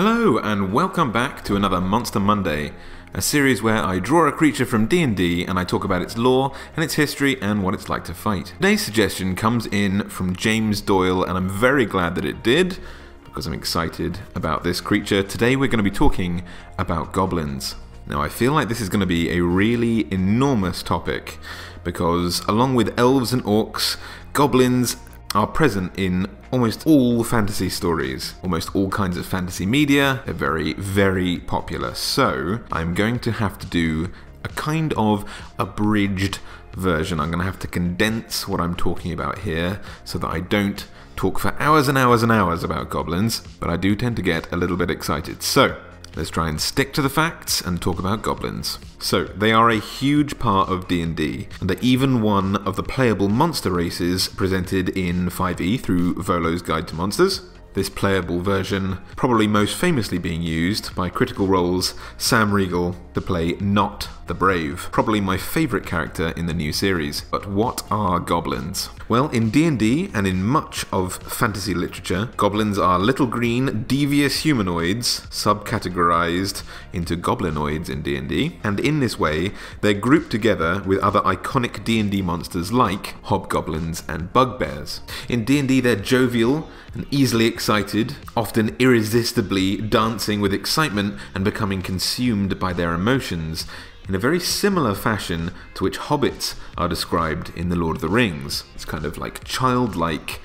Hello and welcome back to another Monster Monday, a series where I draw a creature from D&D and I talk about its lore and its history and what it's like to fight. Today's suggestion comes in from James Doyle and I'm very glad that it did because I'm excited about this creature. Today we're going to be talking about goblins. Now I feel like this is going to be a really enormous topic because along with elves and orcs, goblins are present in almost all fantasy stories, almost all kinds of fantasy media. They're very, very popular. So I'm going to have to do a kind of abridged version. I'm going to have to condense what I'm talking about here so that I don't talk for hours and hours and hours about goblins, but I do tend to get a little bit excited. So let's try and stick to the facts and talk about goblins. So, they are a huge part of D&D, and are even one of the playable monster races presented in 5e through Volo's Guide to Monsters. This playable version probably most famously being used by Critical Role's Sam Riegel to play Not the Brave, probably my favourite character in the new series. But what are goblins? Well, in D&D and in much of fantasy literature, goblins are little green, devious humanoids subcategorized into goblinoids in D&D, and in this way, they're grouped together with other iconic D&D monsters like hobgoblins and bugbears. In D&D, they're jovial and easily excited, often irresistibly dancing with excitement and becoming consumed by their emotions, in a very similar fashion to which hobbits are described in The Lord of the Rings. It's kind of like childlike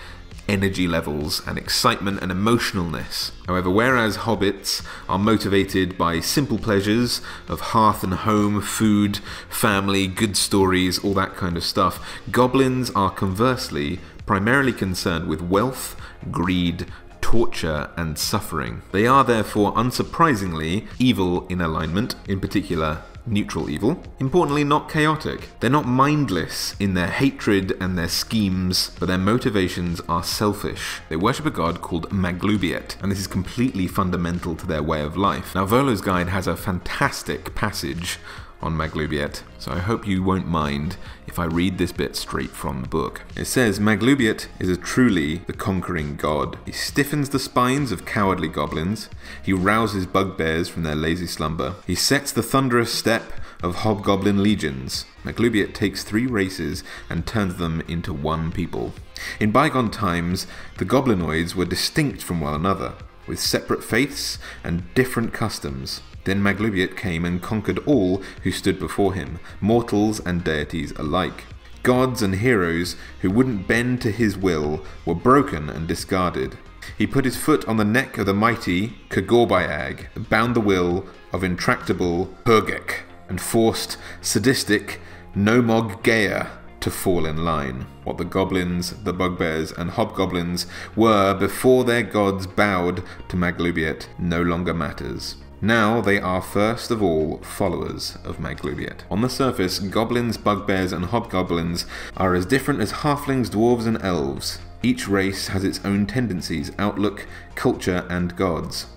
energy levels and excitement and emotionalness. However, whereas hobbits are motivated by simple pleasures of hearth and home, food, family, good stories, all that kind of stuff, goblins are conversely primarily concerned with wealth, greed, torture, and suffering. They are therefore, unsurprisingly, evil in alignment, in particular neutral evil. Importantly, not chaotic. They're not mindless in their hatred and their schemes, but their motivations are selfish. They worship a god called Maglubiet, and this is completely fundamental to their way of life. Now, Volo's Guide has a fantastic passage on Maglubiet, so I hope you won't mind if I read this bit straight from the book. It says, Maglubiet is a truly the conquering god. He stiffens the spines of cowardly goblins. He rouses bugbears from their lazy slumber. He sets the thunderous step of hobgoblin legions. Maglubiet takes 3 races and turns them into one people. In bygone times, the goblinoids were distinct from one another, with separate faiths and different customs. Then Maglubiet came and conquered all who stood before him, mortals and deities alike. Gods and heroes who wouldn't bend to his will were broken and discarded. He put his foot on the neck of the mighty Kagorbayag, bound the will of intractable Hurgek, and forced sadistic Nomog Gaea to fall in line. What the goblins, the bugbears, and hobgoblins were before their gods bowed to Maglubiet no longer matters. Now they are first of all followers of Maglubiet. On the surface, goblins, bugbears, and hobgoblins are as different as halflings, dwarves, and elves. Each race has its own tendencies, outlook, culture, and gods.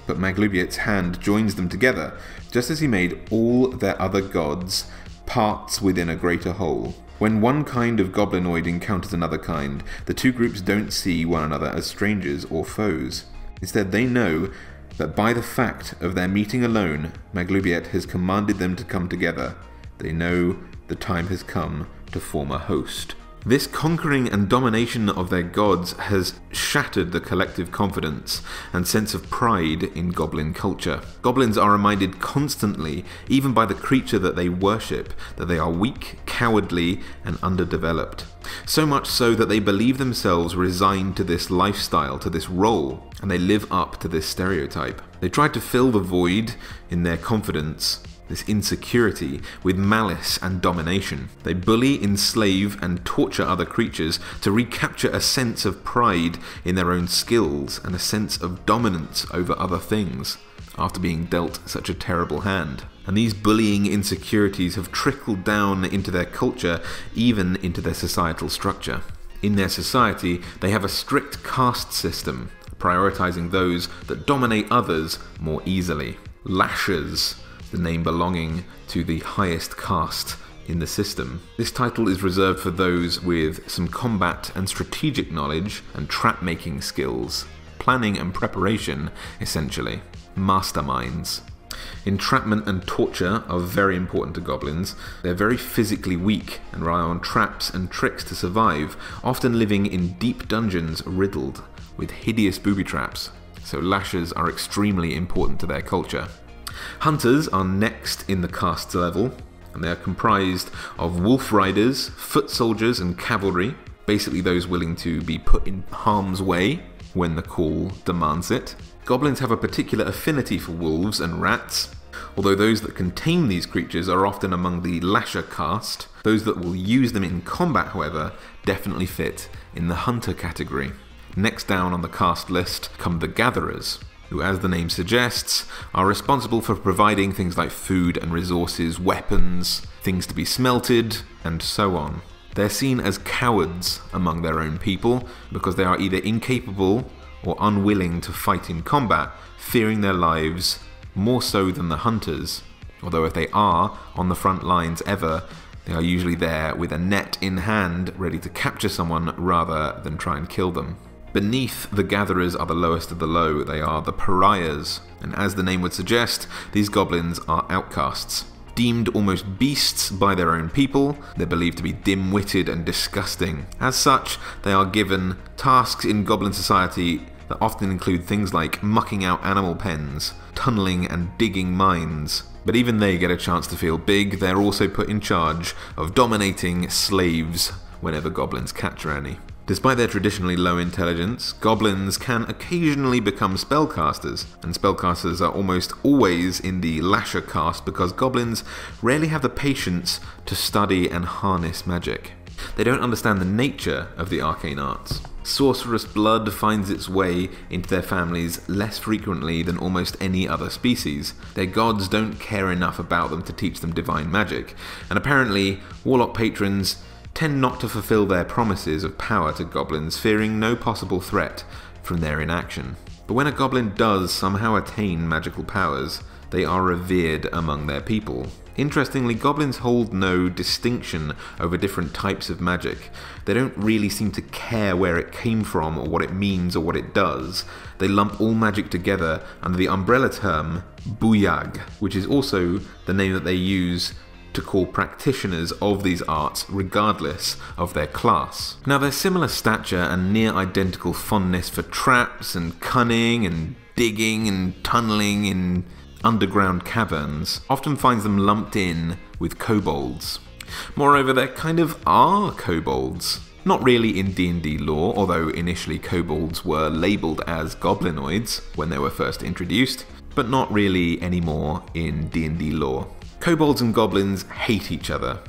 But Maglubiet's hand joins them together, just as he made all their other gods parts within a greater whole. When one kind of goblinoid encounters another kind, the two groups don't see one another as strangers or foes. Instead, they know that by the fact of their meeting alone, Maglubiet has commanded them to come together. They know the time has come to form a host. This conquering and domination of their gods has shattered the collective confidence and sense of pride in goblin culture. Goblins are reminded constantly, even by the creature that they worship, that they are weak, cowardly, and underdeveloped. So much so that they believe themselves resigned to this lifestyle, to this role, and they live up to this stereotype. They try to fill the void in their confidence, this insecurity, with malice and domination. They bully, enslave, and torture other creatures to recapture a sense of pride in their own skills and a sense of dominance over other things after being dealt such a terrible hand. And these bullying insecurities have trickled down into their culture, even into their societal structure. In their society, they have a strict caste system, prioritizing those that dominate others more easily. Lashers, the name belonging to the highest caste in the system. This title is reserved for those with some combat and strategic knowledge and trap-making skills, planning and preparation, essentially. Masterminds. Entrapment and torture are very important to goblins. They're very physically weak and rely on traps and tricks to survive, often living in deep dungeons riddled with hideous booby traps, so lashes are extremely important to their culture. Hunters are next in the caste level, and they are comprised of wolf riders, foot soldiers and cavalry, basically those willing to be put in harm's way when the call demands it. Goblins have a particular affinity for wolves and rats, although those that can tame these creatures are often among the lasher caste. Those that will use them in combat, however, definitely fit in the hunter category. Next down on the caste list come the gatherers, who, as the name suggests, are responsible for providing things like food and resources, weapons, things to be smelted, and so on. They're seen as cowards among their own people because they are either incapable or unwilling to fight in combat, fearing their lives more so than the hunters, although if they are on the front lines ever, they are usually there with a net in hand ready to capture someone rather than try and kill them. Beneath the gatherers are the lowest of the low. They are the Pariahs, and as the name would suggest, these goblins are outcasts. Deemed almost beasts by their own people, they're believed to be dim-witted and disgusting. As such, they are given tasks in goblin society that often include things like mucking out animal pens, tunneling and digging mines. But even they get a chance to feel big. They're also put in charge of dominating slaves whenever goblins capture any. Despite their traditionally low intelligence, goblins can occasionally become spellcasters, and spellcasters are almost always in the lasher caste because goblins rarely have the patience to study and harness magic. They don't understand the nature of the arcane arts. Sorcerous blood finds its way into their families less frequently than almost any other species. Their gods don't care enough about them to teach them divine magic, and apparently warlock patrons tend not to fulfill their promises of power to goblins, fearing no possible threat from their inaction. But when a goblin does somehow attain magical powers, they are revered among their people. Interestingly, goblins hold no distinction over different types of magic. They don't really seem to care where it came from or what it means or what it does. They lump all magic together under the umbrella term buyag, which is also the name that they use to call practitioners of these arts regardless of their class. Now, their similar stature and near identical fondness for traps and cunning and digging and tunneling in underground caverns often finds them lumped in with kobolds. Moreover, there kind of are kobolds. Not really in D&D lore, although initially kobolds were labelled as goblinoids when they were first introduced, but not really anymore in D&D lore. Kobolds and goblins hate each other.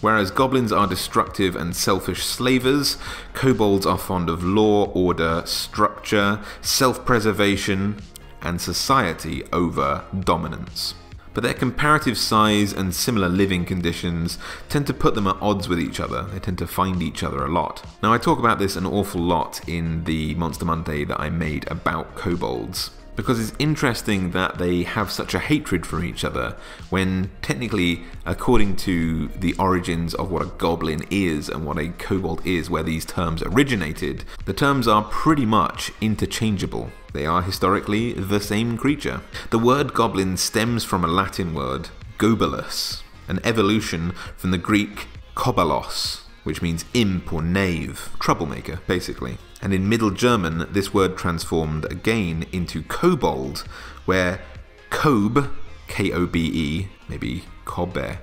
Whereas goblins are destructive and selfish slavers, kobolds are fond of law, order, structure, self-preservation, and society over dominance. But their comparative size and similar living conditions tend to put them at odds with each other. They tend to find each other a lot. Now, I talk about this an awful lot in the Monster Monday that I made about kobolds, because it's interesting that they have such a hatred for each other when technically, according to the origins of what a goblin is and what a kobold is, where these terms originated, the terms are pretty much interchangeable. They are historically the same creature. The word goblin stems from a Latin word, gobalus, an evolution from the Greek kobalos, which means imp or knave, troublemaker, basically. And in Middle German, this word transformed again into kobold, where kob, K-O-B-E, maybe kobbe,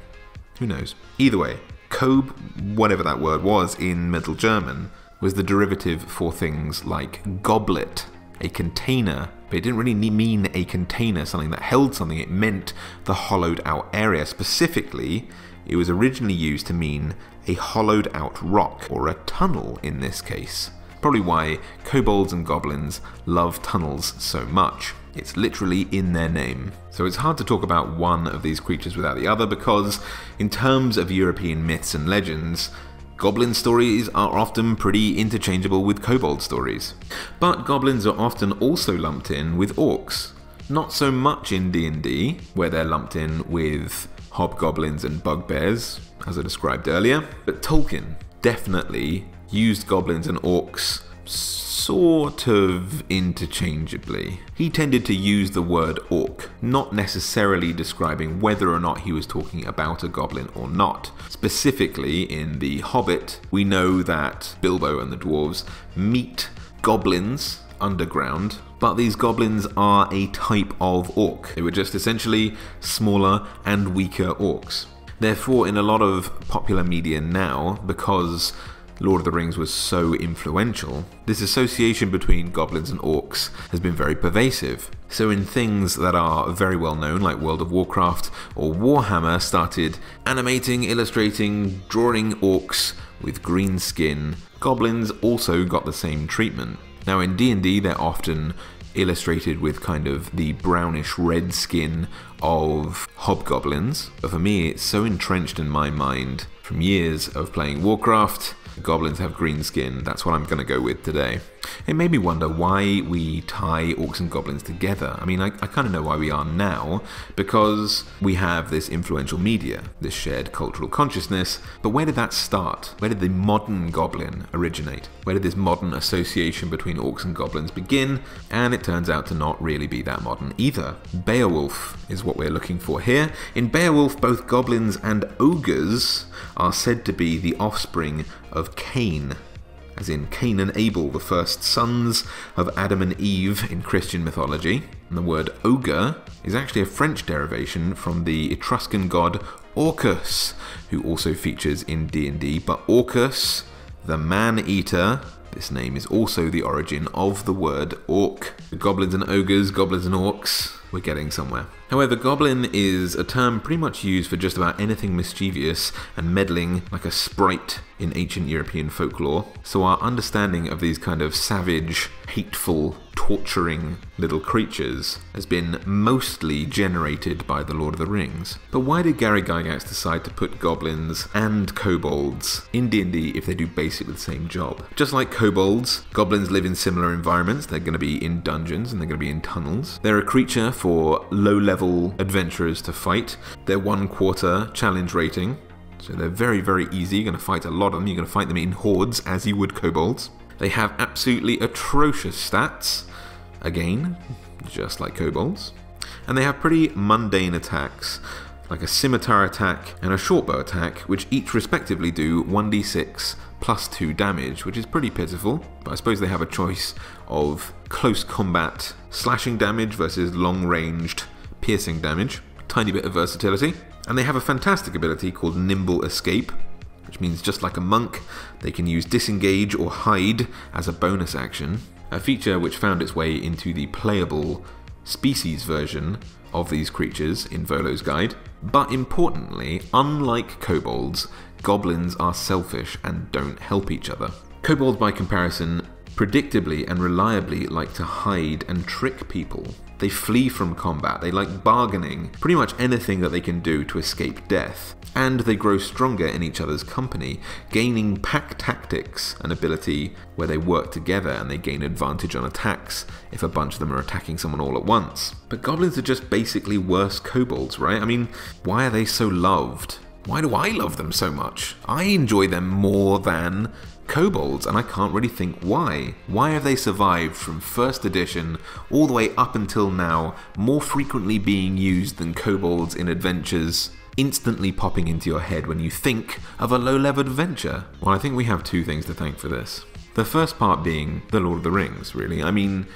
who knows. Either way, kob, whatever that word was in Middle German, was the derivative for things like goblet, a container, but it didn't really mean a container, something that held something. It meant the hollowed out area. Specifically, it was originally used to mean a hollowed out rock, or a tunnel in this case. Probably why kobolds and goblins love tunnels so much. It's literally in their name. So it's hard to talk about one of these creatures without the other, because in terms of European myths and legends, goblin stories are often pretty interchangeable with kobold stories. But goblins are often also lumped in with orcs. Not so much in D&D, where they're lumped in with hobgoblins and bugbears, as I described earlier, but Tolkien definitely used goblins and orcs sort of interchangeably. He tended to use the word orc, not necessarily describing whether or not he was talking about a goblin or not. Specifically, in The Hobbit, we know that Bilbo and the dwarves meet goblins underground, but these goblins are a type of orc. They were just essentially smaller and weaker orcs. Therefore, in a lot of popular media now, because Lord of the Rings was so influential, this association between goblins and orcs has been very pervasive. So in things that are very well known, like World of Warcraft or Warhammer, started animating, illustrating, drawing orcs with green skin, goblins also got the same treatment. Now in D&D they're often illustrated with kind of the brownish red skin of hobgoblins, but for me it's so entrenched in my mind from years of playing Warcraft. Goblins have green skin, that's what I'm going to go with today. It made me wonder why we tie orcs and goblins together. I mean, I kind of know why we are now, because we have this influential media, this shared cultural consciousness, but where did that start? Where did the modern goblin originate? Where did this modern association between orcs and goblins begin? And it turns out to not really be that modern either. Beowulf is what we're looking for here. In Beowulf, both goblins and ogres are said to be the offspring of Cain, as in Cain and Abel, the first sons of Adam and Eve in Christian mythology. And the word ogre is actually a French derivation from the Etruscan god Orcus, who also features in D&D, but Orcus, the man-eater, this name is also the origin of the word orc. Goblins and ogres, goblins and orcs, we're getting somewhere. However, goblin is a term pretty much used for just about anything mischievous and meddling like a sprite in ancient European folklore. So our understanding of these kind of savage, hateful, torturing little creatures has been mostly generated by the Lord of the Rings. But why did Gary Gygax decide to put goblins and kobolds in D&D if they do basically the same job? Just like kobolds, goblins live in similar environments. They're going to be in dungeons and they're going to be in tunnels. They're a creature for low-level adventurers to fight. They're 1/4 challenge rating, so they're very, very easy. You're going to fight a lot of them. You're going to fight them in hordes as you would kobolds. They have absolutely atrocious stats, again, just like kobolds. And they have pretty mundane attacks, like a scimitar attack and a shortbow attack, which each respectively do 1d6 plus 2 damage, which is pretty pitiful. But I suppose they have a choice of close combat slashing damage versus long-ranged piercing damage. Tiny bit of versatility. And they have a fantastic ability called Nimble Escape, which means just like a monk, they can use disengage or hide as a bonus action. A feature which found its way into the playable species version of these creatures in Volo's Guide. But importantly, unlike kobolds, goblins are selfish and don't help each other. Kobolds, by comparison, predictably and reliably like to hide and trick people. They flee from combat, they like bargaining, pretty much anything that they can do to escape death. And they grow stronger in each other's company, gaining pack tactics, an ability where they work together and they gain advantage on attacks if a bunch of them are attacking someone all at once. But goblins are just basically worse kobolds, right? I mean, why are they so loved? Why do I love them so much? I enjoy them more than kobolds, and I can't really think why. Why have they survived from first edition all the way up until now, more frequently being used than kobolds in adventures instantly popping into your head when you think of a low-level adventure? Well, I think we have two things to thank for this. The first part being the Lord of the Rings, really. I mean,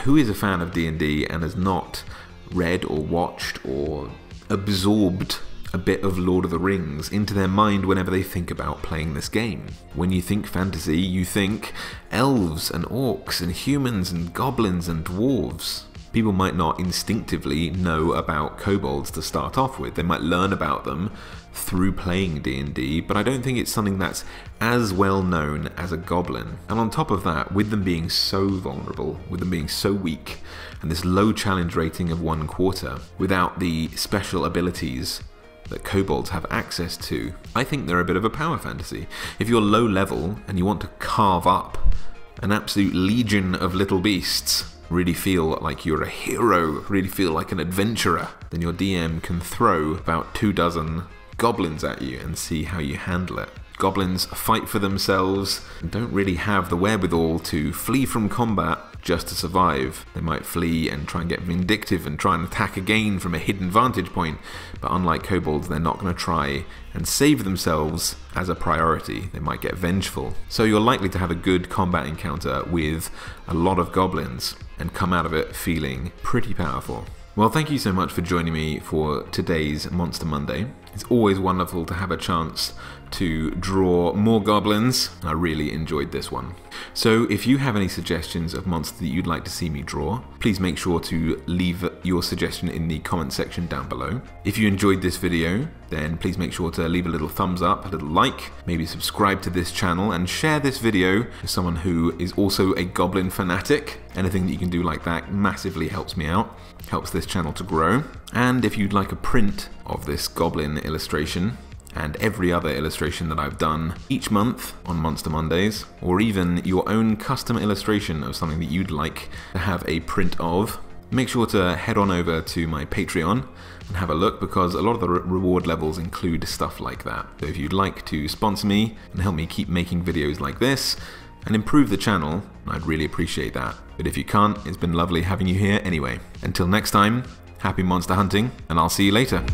who is a fan of D&D and has not read or watched or absorbed a bit of Lord of the Rings into their mind whenever they think about playing this game? When you think fantasy, you think elves and orcs and humans and goblins and dwarves. People might not instinctively know about kobolds to start off with. They might learn about them through playing D&D, but I don't think it's something that's as well known as a goblin. And on top of that, with them being so vulnerable, with them being so weak, and this low challenge rating of 1/4, without the special abilities that kobolds have access to, I think they're a bit of a power fantasy. If you're low level and you want to carve up an absolute legion of little beasts, really feel like you're a hero, really feel like an adventurer, then your DM can throw about 24 goblins at you and see how you handle it. Goblins fight for themselves and don't really have the wherewithal to flee from combat just to survive. They might flee and try and get vindictive and try and attack again from a hidden vantage point, but unlike kobolds, they're not going to try and save themselves as a priority. They might get vengeful. So you're likely to have a good combat encounter with a lot of goblins and come out of it feeling pretty powerful. Well, thank you so much for joining me for today's Monster Monday. It's always wonderful to have a chance to draw more goblins. I really enjoyed this one. So if you have any suggestions of monsters that you'd like to see me draw, please make sure to leave your suggestion in the comment section down below. If you enjoyed this video, then please make sure to leave a little thumbs up, a little like, maybe subscribe to this channel and share this video with someone who is also a goblin fanatic. Anything that you can do like that massively helps me out, helps this channel to grow. And if you'd like a print of this goblin illustration and every other illustration that I've done each month on Monster Mondays, or even your own custom illustration of something that you'd like to have a print of, make sure to head on over to my Patreon and have a look, because a lot of the reward levels include stuff like that. So if you'd like to sponsor me and help me keep making videos like this and improve the channel, I'd really appreciate that. But if you can't, it's been lovely having you here anyway. Until next time, happy monster hunting, and I'll see you later.